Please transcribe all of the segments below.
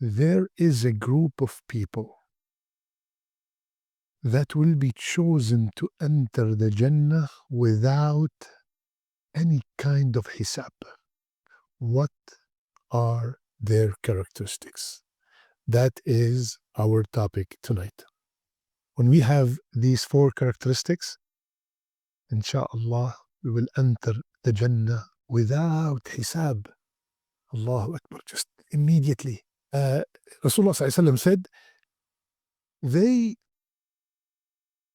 there is a group of people that will be chosen to enter the Jannah without any kind of hisab. What are their characteristics? That is our topic tonight. When we have these four characteristics, inshallah, we will enter the Jannah without hisab. Allahu Akbar, just immediately. Rasulullah ﷺ said,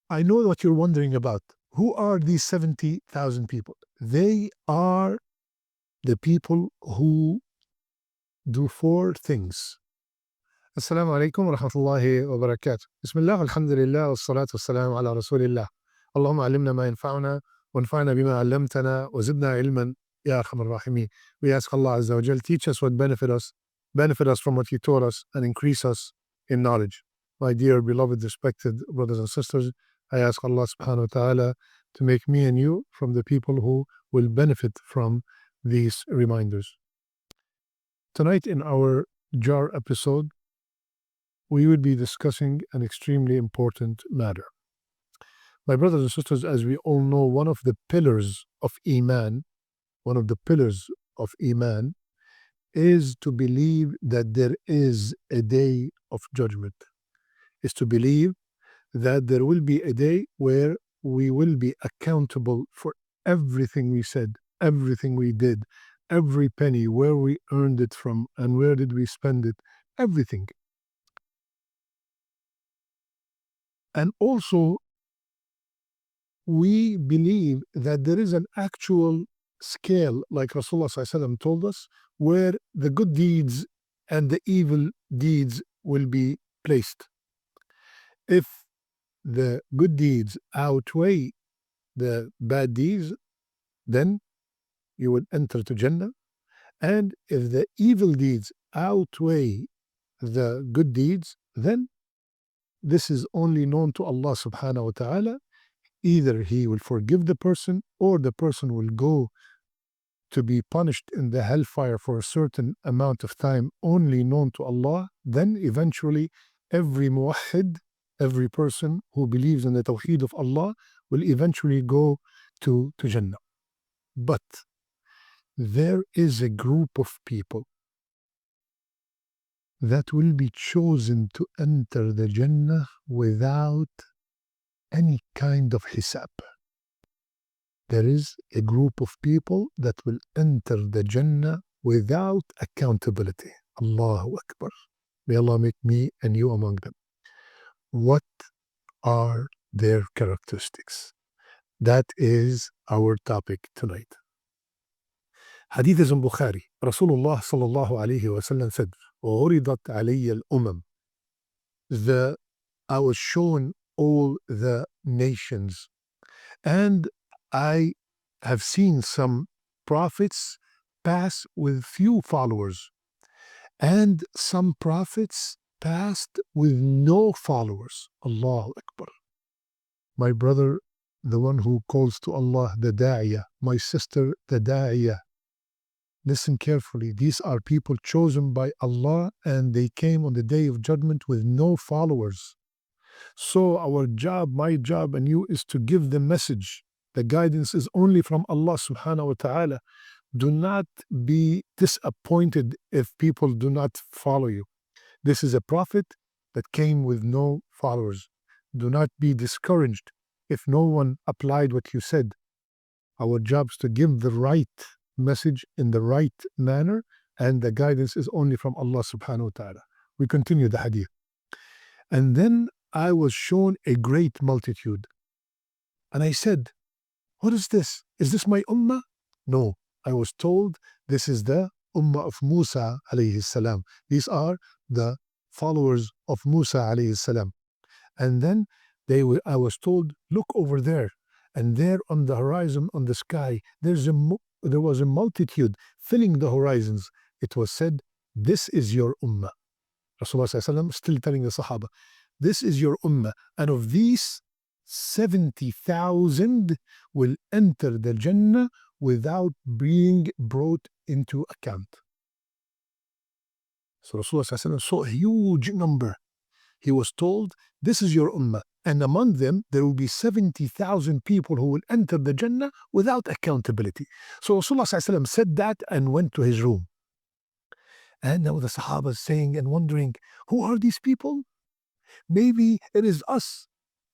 I know what you're wondering about. Who are these 70,000 people? They are the people who do four things. Assalamu alaikum wa rahmatullahi wa barakatuh. Bismillah, alhamdulillah, wa salatu wa salam ala rasulillah. Allahumma alimna ma yanfa'una, wa anfa'na bima allamtana, wa zidna ilman, ya arhamar rahimin. We ask Allah Azza wa Jal, teach us what benefit us from what you taught us, and increase us in knowledge. My dear, beloved, respected brothers and sisters, I ask Allah subhanahu wa ta'ala to make me and you from the people who will benefit from these reminders. Tonight in our jar episode, we will be discussing an extremely important matter. My brothers and sisters, as we all know, one of the pillars of iman is to believe that there is a day of judgment, is to believe that there will be a day where we will be accountable for everything we said, everything we did, every penny, where we earned it from and where did we spend it, everything. And also, we believe that there is an actual scale, like Rasulullah ﷺ told us, where the good deeds and the evil deeds will be placed. If the good deeds outweigh the bad deeds, then you will enter to Jannah. And if the evil deeds outweigh the good deeds, then this is only known to Allah subhanahu wa ta'ala. Either He will forgive the person, or the person will go to be punished in the hellfire for a certain amount of time, only known to Allah. Then eventually every muwahhid, every person who believes in the tawheed of Allah, will eventually go to Jannah. But there is a group of people that will be chosen to enter the Jannah without any kind of hisab. There is a group of people that will enter the Jannah without accountability. Allahu Akbar. May Allah make me and you among them. What are their characteristics? That is our topic tonight. Hadith is in Bukhari. Rasulullah sallallahu alayhi wa sallam said, "Uridat alayya al-umam." I was shown all the nations, and I have seen some prophets pass with few followers, and some prophets passed with no followers. Allahu Akbar. My brother, the one who calls to Allah, the da'iyah, my sister, the da'iyah. Listen carefully. These are people chosen by Allah, and they came on the day of judgment with no followers. So our job, my job and you, is to give the message. The guidance is only from Allah subhanahu wa ta'ala. Do not be disappointed if people do not follow you. This is a prophet that came with no followers. Do not be discouraged if no one applied what you said. Our job is to give the right message in the right manner, and the guidance is only from Allah subhanahu wa ta'ala. We continue the hadith. And then I was shown a great multitude. And I said, what is this? Is this my ummah? No. I was told this is the ummah of Musa alayhi salam. These are the followers of Musa alayhi salam. And then I was told, look over there. And there on the horizon, on the sky, there was a multitude filling the horizons. It was said, this is your ummah. Rasulullah still telling the Sahaba, this is your ummah. And of these, 70,000 will enter the Jannah without being brought into account. So Rasulullah saw a huge number. He was told, this is your ummah. And among them, there will be 70,000 people who will enter the Jannah without accountability. So Rasulullah said that and went to his room. And now the Sahaba saying and wondering, who are these people? Maybe it is us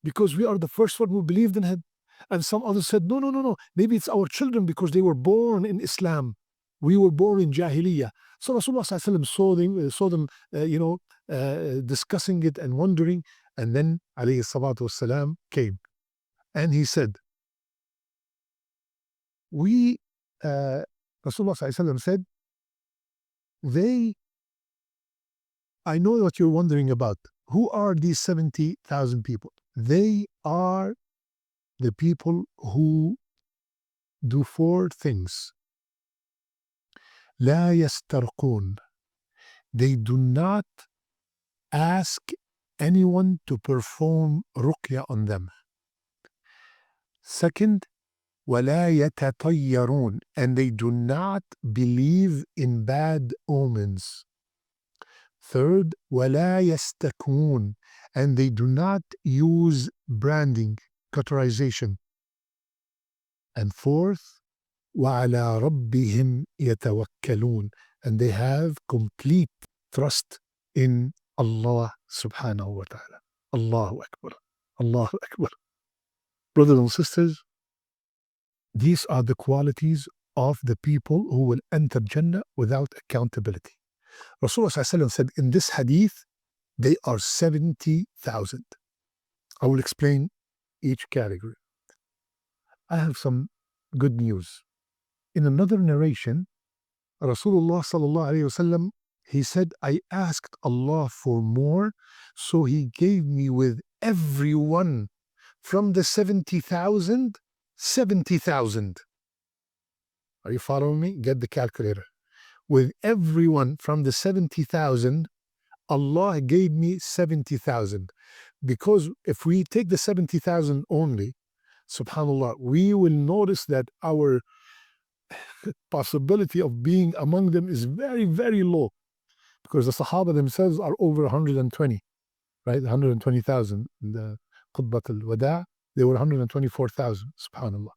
because we are the first one who believed in him. And some others said, no, no, no, no. Maybe it's our children because they were born in Islam. We were born in Jahiliyyah. So Rasulullah saw them discussing it and wondering. And then alayhi salatu wasalam came. And he said, Rasulullah said, I know what you're wondering about. Who are these 70,000 people? They are the people who do four things. لا يسترقون. They do not ask anyone to perform ruqya on them. Second, ولا يتطيرون. And they do not believe in bad omens. Third, ولا يستكون. And they do not use branding, cauterization. And fourth, وعلى ربهم يتوكلون. And they have complete trust in Allah subhanahu wa ta'ala. Allahu Akbar. Allahu Akbar. Brothers and sisters, these are the qualities of the people who will enter Jannah without accountability. Rasulullah said in this hadith, they are 70,000. I will explain each category. I have some good news. In another narration, Rasulullah sallallahu alayhi wasallam, he said, I asked Allah for more, so he gave me with everyone from the 70,000, 70,000. Are you following me? Get the calculator. With everyone from the 70,000, Allah gave me 70,000. Because if we take the 70,000 only, subhanAllah, we will notice that our possibility of being among them is very, very low. Because the Sahaba themselves are over 120, right? 120,000. The Qutbat al-Wada, they were 124,000, subhanAllah.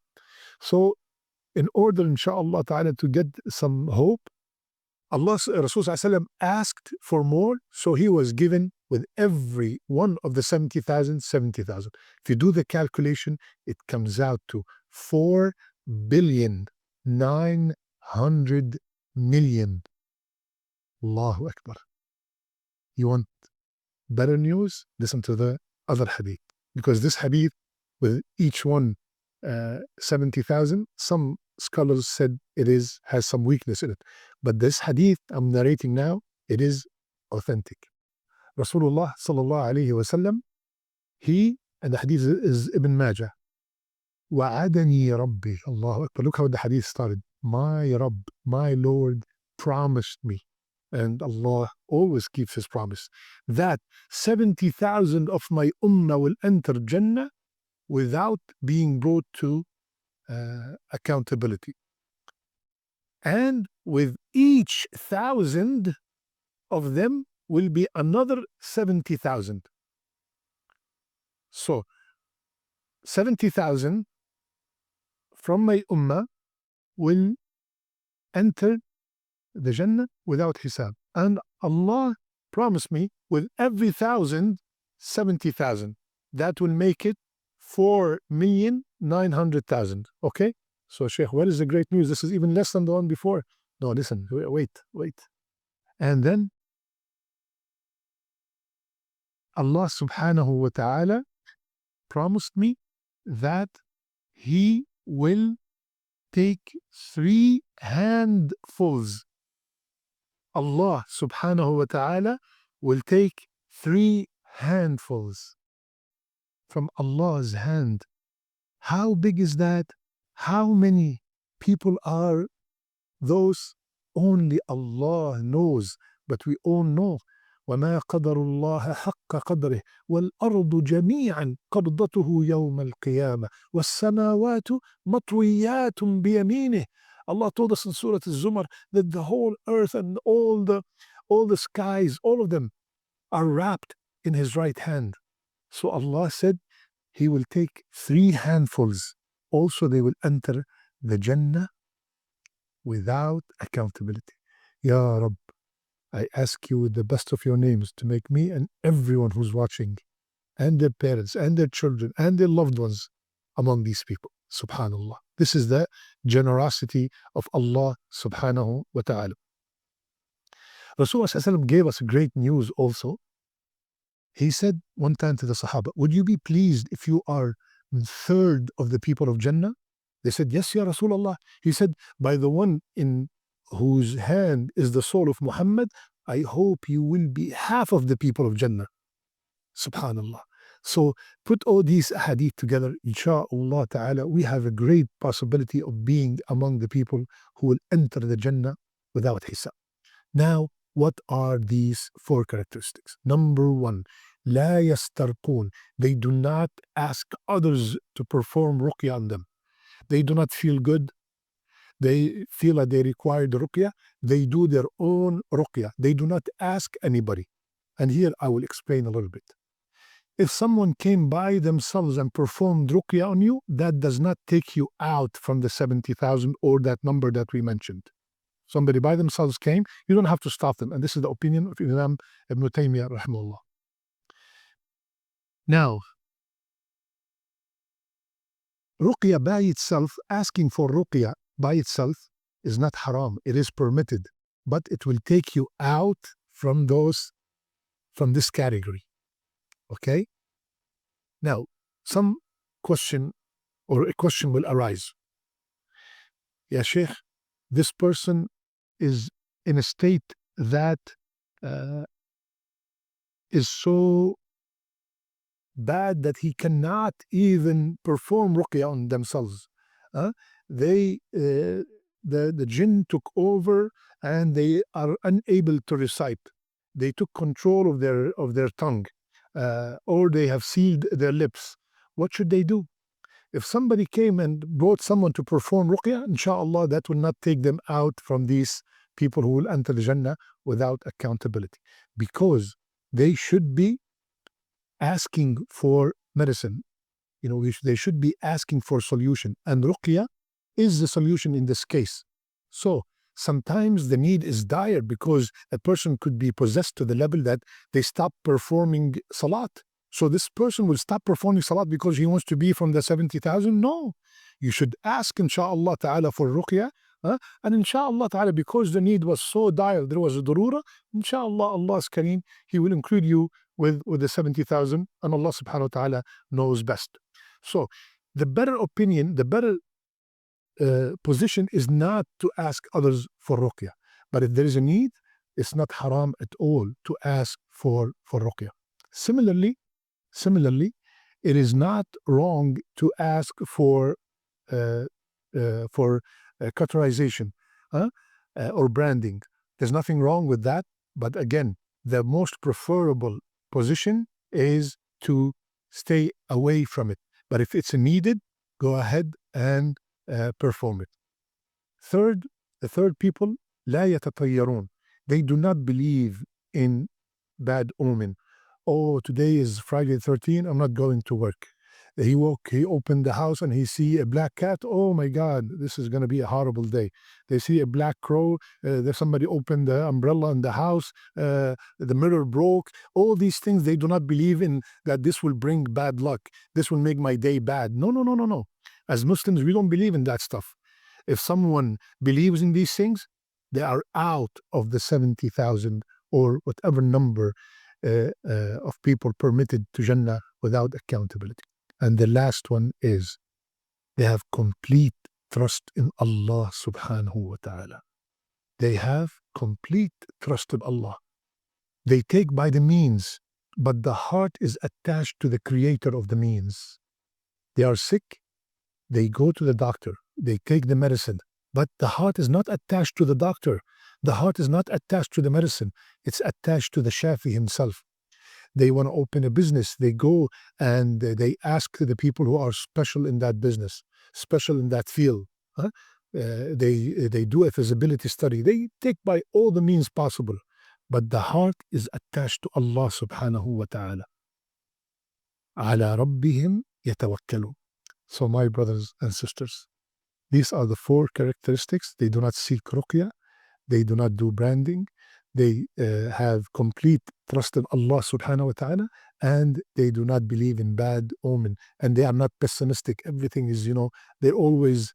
So, in order, inshaAllah ta'ala, to get some hope, Rasul asked for more, so he was given with every one of the 70,000, 70,000. If you do the calculation, it comes out to 4,900,000,000. Allahu Akbar. You want better news? Listen to the other hadith. Because this hadith, with each one 70,000, some scholars said it has some weakness in it. But this hadith I'm narrating now, it is authentic. Rasulullah sallallahu alayhi wa sallam, and the hadith is Ibn Majah. وَعَدَنِي رَبِّي. Allahu Akbar. Look how the hadith started. My Rabb, my Lord, promised me. And Allah always keeps his promise. That 70,000 of my ummah will enter Jannah without being brought to accountability. And with each 1,000 of them will be another 70,000. So 70,000 from my ummah will enter the Jannah without Hisab. And Allah promised me with every 1,000, 70,000. That will make it 4,900,000. Okay? So, Sheikh, what is the great news? This is even less than the one before. No, listen, wait. And then Allah subhanahu wa ta'ala promised me that He will take 3 handfuls. Allah subhanahu wa ta'ala will take 3 handfuls from Allah's hand. How big is that? How many people are those? Only Allah knows, but we all know. وَمَا قَدَرُ اللَّهَ حَقَّ قَدْرِهِ وَالْأَرْضُ جَمِيعًا قَبْضَتُهُ يَوْمَ الْقِيَامَةِ وَالسَّمَاوَاتُ مَطْوِيَّاتٌ بِيَمِينِهِ. Allah told us in Surah Al-Zumar that the whole earth and all the all the skies, all of them are wrapped in his right hand. So Allah said, He will take 3 handfuls. Also, they will enter the Jannah without accountability. Ya Rab, I ask you with the best of your names to make me and everyone who's watching, and their parents, and their children, and their loved ones among these people. Subhanallah. This is the generosity of Allah subhanahu wa ta'ala. Rasulullah gave us great news also. He said one time to the Sahaba, would you be pleased if you are third of the people of Jannah? They said, yes, Ya Rasulullah. He said, by the one in whose hand is the soul of Muhammad, I hope you will be half of the people of Jannah. Subhanallah. So put all these hadith together, insha'Allah ta'ala, we have a great possibility of being among the people who will enter the Jannah without hisab. Now, what are these 4 characteristics? Number 1, لا يسترقون. They do not ask others to perform ruqya on them. They do not feel good. They feel that they require the ruqya. They do their own ruqya. They do not ask anybody. And here I will explain a little bit. If someone came by themselves and performed ruqya on you, that does not take you out from the 70,000 or that number that we mentioned. Somebody by themselves came, you don't have to stop them. And this is the opinion of Imam Ibn Taymiyyah rahimahullah. Now, ruqya by itself, asking for ruqya by itself is not haram. It is permitted, but it will take you out from this category. Okay? Now, some question or a question will arise. Ya Sheikh, this person is in a state that is so bad that he cannot even perform ruqya on themselves. The jinn took over and they are unable to recite. They took control of their tongue, or they have sealed their lips. What should they do? If somebody came and brought someone to perform ruqya, inshallah, that will not take them out from these people who will enter the Jannah without accountability, because they should be asking for medicine. They should be asking for solution, and ruqya is the solution in this case. So sometimes the need is dire because a person could be possessed to the level that they stop performing salat. So this person will stop performing salat because he wants to be from the 70,000? No. You should ask, insha'Allah ta'ala, for ruqya. And insha'Allah ta'ala, because the need was so dire, there was a darura, insha'Allah, Allah's Kareem, He will include you with the 70,000, and Allah subhanahu wa ta'ala knows best. So the better opinion, the better position is not to ask others for ruqya. But if there is a need, it's not haram at all to ask for ruqya. Similarly, it is not wrong to ask for cauterization or branding. There's nothing wrong with that. But again, the most preferable position is to stay away from it. But if it's needed, go ahead and perform it. The third people, لا يتطيرون. They do not believe in bad omen. Oh, today is Friday 13, I'm not going to work. He opened the house and he see a black cat. Oh my God, this is going to be a horrible day. They see a black crow. There's somebody opened the umbrella in the house. The mirror broke. All these things, they do not believe in that this will bring bad luck. This will make my day bad. No. As Muslims, we don't believe in that stuff. If someone believes in these things, they are out of the 70,000 or whatever number of people permitted to Jannah without accountability. And the last one is they have complete trust in Allah subhanahu wa ta'ala. They have complete trust in Allah. They take by the means, but the heart is attached to the creator of the means. They are sick, they go to the doctor, they take the medicine, but the heart is not attached to the doctor. The heart is not attached to the medicine. It's attached to the Shafi himself. They want to open a business. They go and they ask the people who are special in that business, special in that field. They do a feasibility study. They take by all the means possible. but the heart is attached to Allah subhanahu wa ta'ala. على ربهم يتوكلون. So my brothers and sisters, these are the four characteristics. They do not seek ruqya, they do not do branding, they have complete trust in Allah subhanahu wa ta'ala, and they do not believe in bad omen, and they are not pessimistic. Everything is, they're always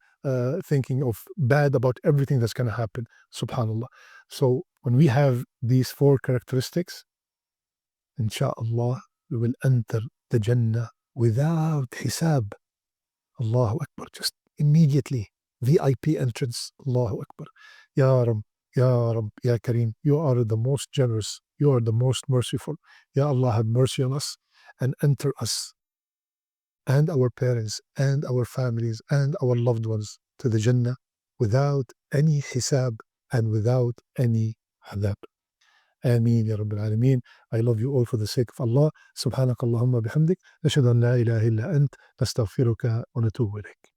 thinking of bad about everything that's going to happen, subhanallah. So when we have these four characteristics, inshallah, we will enter the Jannah without hisab. Allahu Akbar, just immediately. VIP entrance, Allahu Akbar. Ya Rab, Ya Rab, Ya Kareem, you are the most generous, you are the most merciful. Ya Allah, have mercy on us and enter us and our parents and our families and our loved ones to the Jannah without any hisab and without any adab. آمين يا رب العالمين. I love you all for the sake of Allah. سبحانك اللهم بحمدك نشهد أن لا إله إلا أنت نستغفرك ونتوب إليك.